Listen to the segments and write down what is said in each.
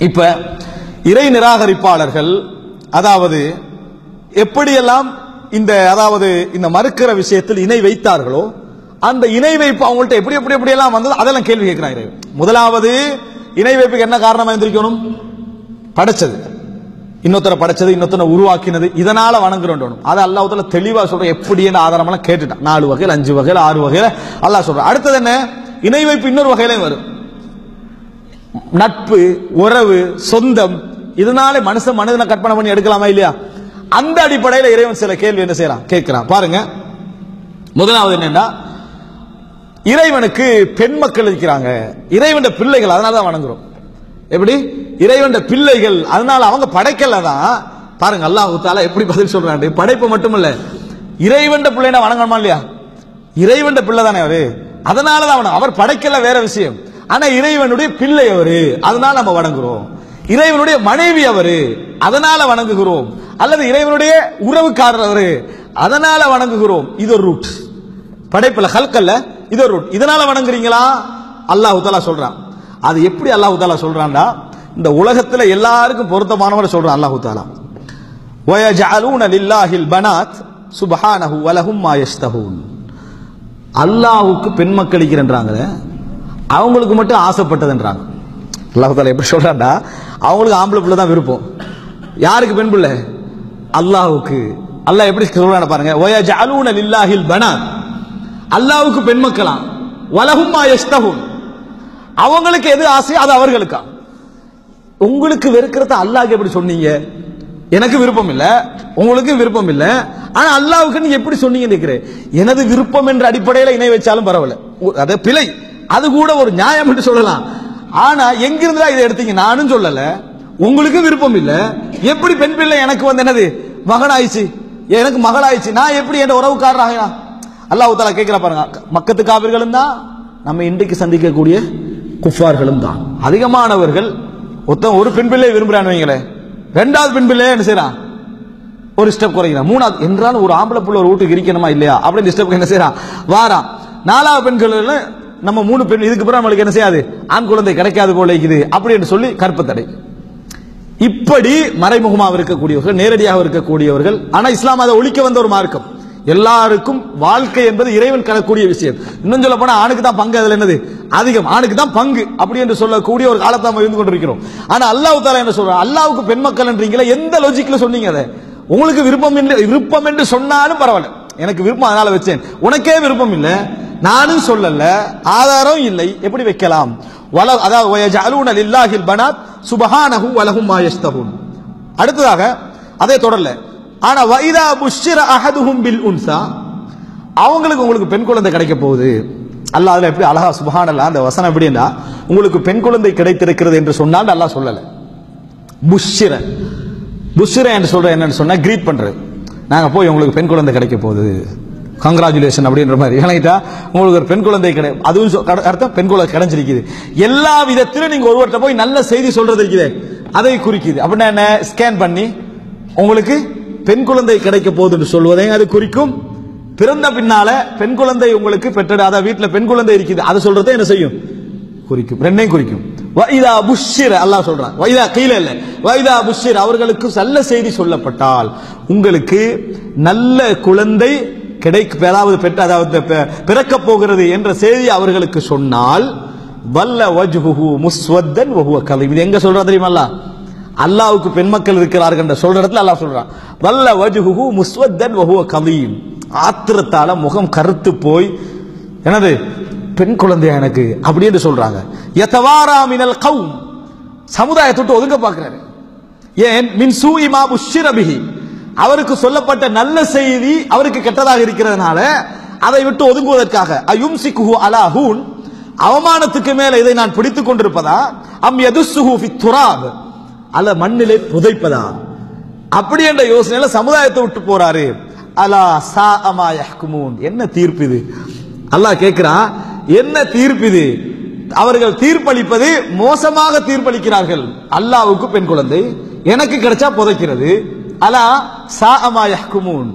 இப்ப இறை நிராகரிப்பாளர்கள் அதாவது எப்படியெல்லாம் இந்த மறுக்கிற விஷயத்தில் இணை வைத்தார்களோ அந்த இணை வைப்பு அவங்கள்ட்ட எப்படி எல்லாம் வந்தது அதெல்லாம் கேள்வி கேட்கிறாங்க. முதலாவது இணை வைப்புக்கு என்ன காரணமா இருந்திருக்கணும்? படைச்சது, இன்னொருத்தரை படைச்சது, இன்னொருத்தரை உருவாக்கினது, இதனால வணங்குறோம். அது அல்லாஹ் தஆலா தெளிவா சொல்ற எப்படி என்ன ஆதாரம் எல்லாம் கேட்டுட்டான். 4 வகையில் 5 வகையில் 6 வகையில் அல்லாஹ் சொல்றான். அடுத்தது என்ன? இணை வைப்பு இன்னொரு வகையிலையும் வரும். நட்பு, உறவு, சொந்தம், இதனால மனிதனை கற்பனை பண்ணி எடுக்கலாமா இல்லையா? அந்த அடிப்படையில் இறைவன் சில கேள்வி என்ன செய்யறான் கேட்கிறான். பாருங்க, முதலாவது என்னன்னா, இறைவனுக்கு பெண் மக்கள் இருக்கிறாங்க, இறைவன் பிள்ளைகள், அதனாலதான் வணங்குறோம். எப்படி? இறைவன் பிள்ளைகள், அதனால அவங்க படைக்கல தான். பாருங்க அல்லாஹ் தஆலா எப்படி பதில் சொல்றான். படைப்பு மட்டுமல்ல, இறைவன் பிள்ளைனா வணங்கணுமா இல்லையா? இறைவன் பிள்ளை தானே அவரு, அதனாலதான் அவர் படைக்கல, வேற விஷயம். ஆனா இறைவனுடைய பிள்ளை அவரு, அதனால நம்ம வணங்குறோம். இறைவனுடைய மனைவி அவரு, அதனால வணங்குகிறோம். அல்லது இறைவனுடைய உறவுக்காரர் அவரு, அதனால வணங்குகிறோம். இது ஒரு ரூட். படைப்புல ஹல்கல்ல இது ஒரு ரூட். இதனால வணங்குறீங்களா? அல்லாஹ் தஆலா சொல்றான். அது எப்படி அல்லாஹ் தஆலா சொல்றான்டா, இந்த உலகத்துல எல்லாருக்கும் பொருத்தமானவரை சொல்றான் அல்லாஹ் தஆலா. வயஜஅலூன லில்லாஹில் பனாத் சுப்ஹானஹு வலஹும் மா யஷ்தஹூன். அல்லாஹ்வுக்கு பெண் மக்கள் இருக்கிறாங்க, அவங்களுக்கு மட்டும் ஆசைப்பட்டதுன்றாங்க. அல்லாஹ் தஆலா எப்படி சொல்றான்டா, அவங்களுக்கு ஆம்பளை பிள்ளை தான் விருப்பம். யாருக்கு பெண் பிள்ளை? அல்லாஹ்வுக்கு. அல்லாஹ் எப்படி சொல்றான் பாருங்க. வயஜஅலூன லில்லாஹில் பனாத், அல்லாஹ்வுக்கு பெண் மக்களாம், வலஹும் மா யஷ்தஹூன், அவங்களுக்கு எது ஆசை அது அவர்களுக்கா. உங்களுக்கு வெறுக்கிறத அல்லாஹ்க்கு எப்படி சொன்னீங்க? எனக்கு விருப்பம் இல்ல, உங்களுக்கு விருப்பம் இல்ல, ஆனா அல்லாஹ்வுக்கு நீங்க எப்படி சொன்னீங்க நினைக்கிறேன். எனது விருப்பம் என்ற அடிப்படையில் இணை வச்சாலும் பரவாயில்ல, அது பிழை, அது கூட ஒரு நியாயம் என்று சொல்லலாம். ஆனா எங்கிருந்தா இதை எடுத்தீங்க? நானும் சொல்லல, உங்களுக்கு விருப்பம் இல்ல, எப்படி பெண் பிள்ளை எனக்கு என்னது மகன் ஆயிடுச்சு, எனக்கு மகள் ஆயிடுச்சு, நான் எப்படி என் உறவுக்காரர் ஆகினா? அல்லாஹ் தஆலா கேட்கிற பாருங்க, மக்கத்து காபிர்களும் தான், நம்ம இன்றைக்கு சந்திக்கக்கூடிய குஃபார்களும் தான். அதிகமானவர்கள் ஒரு பெண் பிள்ளை விரும்புறான்னு வைங்களேன், 2வது பெண் பிள்ளையே என்ன செய்யறான், ஒரு ஸ்டெப் குறைக்கிறான். 3வது என்றாலும் ஒரு ஆம்பளை புள்ள ஒரு வீட்டுக்கு இருக்கணுமா இல்லையா அப்படின்னு ஸ்டெப் என்ன செய்யறான், வாரான். 4வது பெண்கள் நம்ம 3 பெண், இதுக்கு பிறகு நம்மளுக்கு என்ன செய்யாது, ஆண் குழந்தை கிடைக்காது போல இருக்குது அப்படின்னு சொல்லி கற்பத்தடை. இப்படி மறைமுகமாக இருக்கக்கூடியவர்கள், நேரடியாக இருக்கக்கூடியவர்கள். ஆனா இஸ்லாம் அதை ஒழிக்க வந்த ஒரு மார்க்கம். எல்லாருக்கும் வாழ்க்கை என்பது இறைவன் கணக்கூடிய விஷயம். இன்னும் சொல்ல போனா ஆணுக்கு தான் பங்கு, அதுல என்னது அதிகம், ஆணுக்கு தான் பங்கு அப்படி என்று சொல்லக்கூடிய ஒரு காலத்தை நம்ம இருந்து கொண்டிருக்கிறோம். ஆனா அல்லாஹ் தஆலா என்ன சொல்றான், அல்லாஹ்வுக்கு பெண் மக்கள் என்றீங்களா, எந்த லாஜிக்ல சொன்னீங்க? அதை உங்களுக்கு விருப்பம் என்று சொன்னாலும் பரவாயில்ல, எனக்கு விருப்பம் அதனால வச்சேன், உனக்கே விருப்பம் இல்ல, நானும் சொல்லல, ஆதாரம் இல்லை, எப்படி வைக்கலாம்? அதாவது வயஜஅலூன லில்லாஹில் பனாத் சுப்ஹானஹு வலஹும் மா யஷ்தஹூன். அடுத்ததாக அதே தொடரல, ஆனா வைதா புஷ்ஷிர அஹதுஹும் பில் உன்ஸா, அவங்களுக்கு உங்களுக்கு பெண் குழந்தை கிடைக்க போகுது. அல்லாஹ் அதுல எப்படி அழகா சுப்ஹானல்லாஹ், அந்த வசனம் எப்படின்னா, உங்களுக்கு பெண் குழந்தை கிடைத்திருக்கிறது என்று சொன்னால் அல்லாஹ் சொல்லல. புஷ்ஷிர என்று சொல்ற என்னன்னு சொன்னா, கிரீட் பண்றது. நாங்க போய் உங்களுக்கு பெண் குழந்தை கிடைக்க போகுது, கங்க்ராச்சுலேஷன் அப்படின்ற மாதிரி இணைட்டா, உங்களுக்கு ஒரு பெண் குழந்தை அதுவும் அர்த்தம் பெண் குழந்தை கிடைச்சிருக்குது. எல்லா விதத்திலும் நீங்க ஒருவர்கிட்ட போய் நல்ல செய்தி சொல்றது இருக்குது, அதை குறிக்குது. அப்படின்னா என்ன, ஸ்கேன் பண்ணி உங்களுக்கு பெண் குழந்தை கிடைக்க போகுதுன்னு சொல்வதை அது குறிக்கும். பிறந்த பின்னால பெண் குழந்தை உங்களுக்கு பெற்ற, அதாவது வீட்டுல பெண் குழந்தை இருக்குது அது சொல்றதை என்ன செய்யும், குறிக்கும். ரெண்டையும் குறிக்கும். வைதா புஷ்ஷிர அல்லாஹ் சொல்றான், வைதா கீழ இல்ல, வைதா புஷ்ஷிர, அவர்களுக்கு நல்ல செய்தி சொல்லப்பட்டால், உங்களுக்கு நல்ல குழந்தை அதாவது பிறக்க போகிறது என்ற செய்தி அவர்களுக்கு சொன்னால், வல்ல வஜ்ஹுஹு முஸ்வத்தன் வஹுவ கலீம். இது எங்க சொல்றா தெரியுமா? அல்லாஹ்வுக்கு பெண் மக்கள் இருக்கிறார்கள் என்ற சொல்ற இடத்துல அல்லாஹ் சொல்றான், வல்ல வஜ்ஹுஹு முஸ்வத்தன் வஹுவ கலீம். ஆத்திரத்தால முகம் கருத்து போய், என்னது பெண் குழந்தையா எனக்கு அப்படின்னு சொல்றாங்க. யதவாரா மினல் கௌம், சமுதாயத்தை விட்டு ஒதுங்க பார்க்கிறாரு. ஏன்? மின் சூஇ மா புஷ்ஷிர பிஹி, அவருக்கு சொல்லப்பட்ட நல்ல செய்தி அவருக்கு கெட்டதாக இருக்கிறதுனால அதை விட்டு ஒதுங்குவதற்காக. அயும்சிகுஹு அலா ஹூன், அவமானத்துக்கு மேல இதை நான் பிடித்துக் கொண்டிருப்பதா, அம் யதுஸ்ஸுஹு ஃபித் துராப், அல்ல மண்ணிலே புதைப்பதா, அப்படி என்ற யோசனையில சமுதாயத்தை விட்டு போறாரு. அலா சாஅ மா யஹ்குமூன், என்ன தீர்ப்பு இது? அல்லாஹ் கேட்கிறான், என்ன தீர்ப்பு இது? அவர்கள் தீர்ப்பளிப்பது மோசமாக தீர்ப்பளிக்கிறார்கள். அல்லாஹ்வுக்கு பெண் குழந்தை, எனக்கு கிடைச்சா புதைக்கிறது. அலா சாஅ மா யஹ்குமூன்,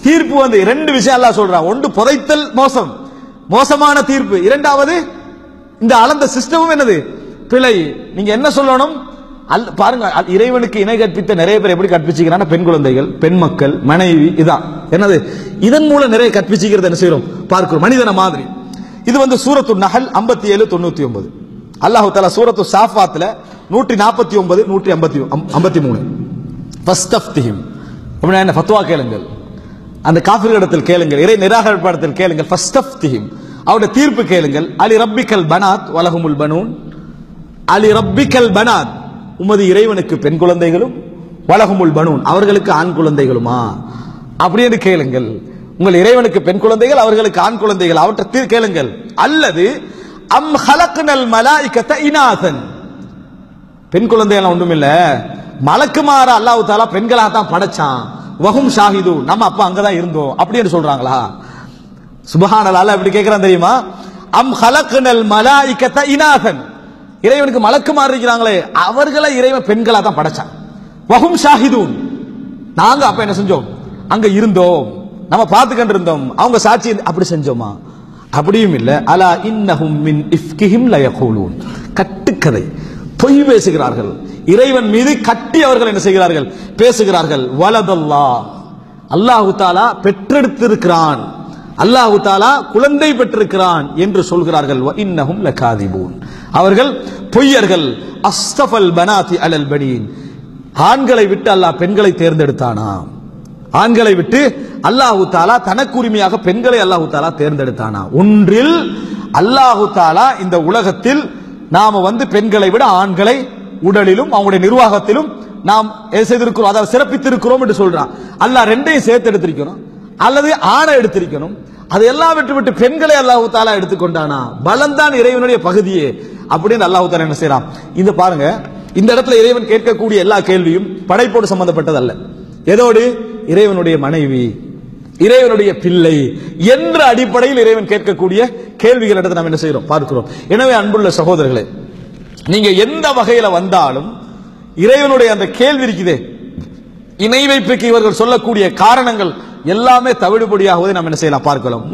தீர்ப்பு வந்து 2 விஷயம் அல்லாஹ் சொல்றான். ஒன்று புதைத்தல் மோசம், மோசமான தீர்ப்பு. இரண்டாவது இந்த அளந்த சிஸ்டமும் என்னது, பிழை. நீங்க என்ன சொல்லணும், பாருங்க, இறைவனுக்கு இணை கற்பித்த நிறைய பேர் எப்படி கற்பிச்சுக்கிறாங்க? பெண் குழந்தைகள், பெண் மக்கள், மனைவி, இதான் என்னது, இதன் மூலம் நிறைய கற்பிச்சுக்கிறது என்ன செய்யறோம் பார்க்கிறோம், மனிதன மாதிரி. இது வந்து சூரத்து நஹல் 57 99. அல்லாஹ் தஆலா சூரத்து சாஃபாத்ல 149 153 ஃபஸ்தஃப்திஹிம் அப்படினா என்ன, ஃபத்வா கேளுங்கள், அந்த காஃபிர்களிடத்தில் கேளுங்கள், இறை நிராகரிப்பாளத்தில் கேளுங்கள். ஃபஸ்தஃப்திஹிம் அவருடைய தீர்ப்பு கேளுங்கள். அலி ரப்பிக்கல் பனாத் வலஹுமுல் பனூன், அலி ரப்பிக்கல் பனாத், உமது இறைவனுக்கு பெண் குழந்தைகளும், வலஹுமுல் பனூன் அவர்களுக்கு ஆண் குழந்தைகளுமா அப்படின்னு கேளுங்கள். உங்கள் இறைவனுக்கு பெண் குழந்தைகள், அவர்களுக்கு ஆண் குழந்தைகள், அவற்றை கேளுங்கள். அல்லது அம் ஹலக்னல் மலாயிகத இனாதன், பெண் குழந்தைகள் ஒன்றுமில்ல, மலக்குமார அல்லாஹ் தஆலா பெண்களா தான் படைச்சான். வஹும் ஷாஹிது, நம்ம அப்ப அங்கதான் இருந்தோம் அப்படின்னு சொல்றாங்களா? சுப்ஹானல்லாஹ், அல்லாஹ் எப்படி கேட்கிறான் தெரியுமா? அம் ஹலக்னல் மலாயிகத இனாதன், இறைவனுக்கு மலக்குமார் இருக்கிறாங்களே அவர்களை இறைவன் பெண்களா தான் படைச்சான். வஹும் ஷாஹிதூன், நாங்க அப்ப என்ன செஞ்சோம், அங்க இருந்தோம், நம்ம பார்த்துக்கிட்டு இருந்தோம், அவங்க சாட்சி அப்படி செஞ்சோமா? அப்படியும் இல்ல. அலா இன்னஹும் மின் இஃப்கிஹிம் லயகூலூன், கட்டுக்கதை, பொய் பேசுகிறார்கள், இறைவன் மீது கட்டி அவர்கள் என்ன செய்கிறார்கள், பேசுகிறார்கள். வலதல்லாஹ், அல்லாஹு தஆலா பெற்றெடுத்திருக்கிறான், அல்லாஹு தஆலா குழந்தை பெற்றிருக்கிறான் என்று சொல்கிறார்கள். வ இன்னஹும் லகாதிபூன், அவர்கள் பொய்யர்கள். அஸ்தஃபல் பனாதி அலல் பனீன், ஆண்களை விட்டு அல்லாஹ் பெண்களை தேர்ந்தெடுத்தானா, ஆண்களை விட்டு அல்லாஹு தஆலா தனக்கு உரிமையாக பெண்களை அல்லாஹு தஆலா தேர்ந்தெடுத்தானா? ஒன்றில் அல்லாஹு தஆலா இந்த உலகத்தில் நாம வந்து பெண்களை விட ஆண்களை உடலிலும் அவங்களுடைய நிர்வாகத்திலும் நாம் செய்திருக்கிறோம், அதாவது சிறப்பித்திருக்கிறோம் என்று சொல்றான். அல்லாஹ் ரெண்டையும் சேர்த்து எடுத்திருக்கிறோம், அல்லது ஆணை எடுத்திருக்கணும், அது எல்லாம் விட்டு பெண்களை அல்லாஹு தஆலா எடுத்துக்கொண்டானா? பலம்தான் இறைவனுடைய பகுதியே அப்படின்னு அல்லாஹு தஆலா என்ன செய்யறான்? இந்த பாருங்க, இந்த இடத்துல இறைவன் கேட்கக்கூடிய எல்லா கேள்வியும் படைப்போடு சம்பந்தப்பட்டது அல்ல. எதோடு? இறைவனுடைய மனைவி, இறைவனுடைய பிள்ளை என்ற அடிப்படையில் இறைவன் கேட்கக்கூடிய கேள்விகள் எடுத்து நாம் என்ன செய்யறோம் பார்க்கிறோம். எனவே அன்புள்ள சகோதரர்களே, நீங்க எந்த வகையில வந்தாலும் இறைவனுடைய அந்த கேள்வி இருக்குதே, இணை வைப்புக்கு இவர்கள் சொல்லக்கூடிய காரணங்கள் எல்லாமே தவிடுபடியாகுவதை நாம் என்ன செய்யலாம் பார்க்கலாம்.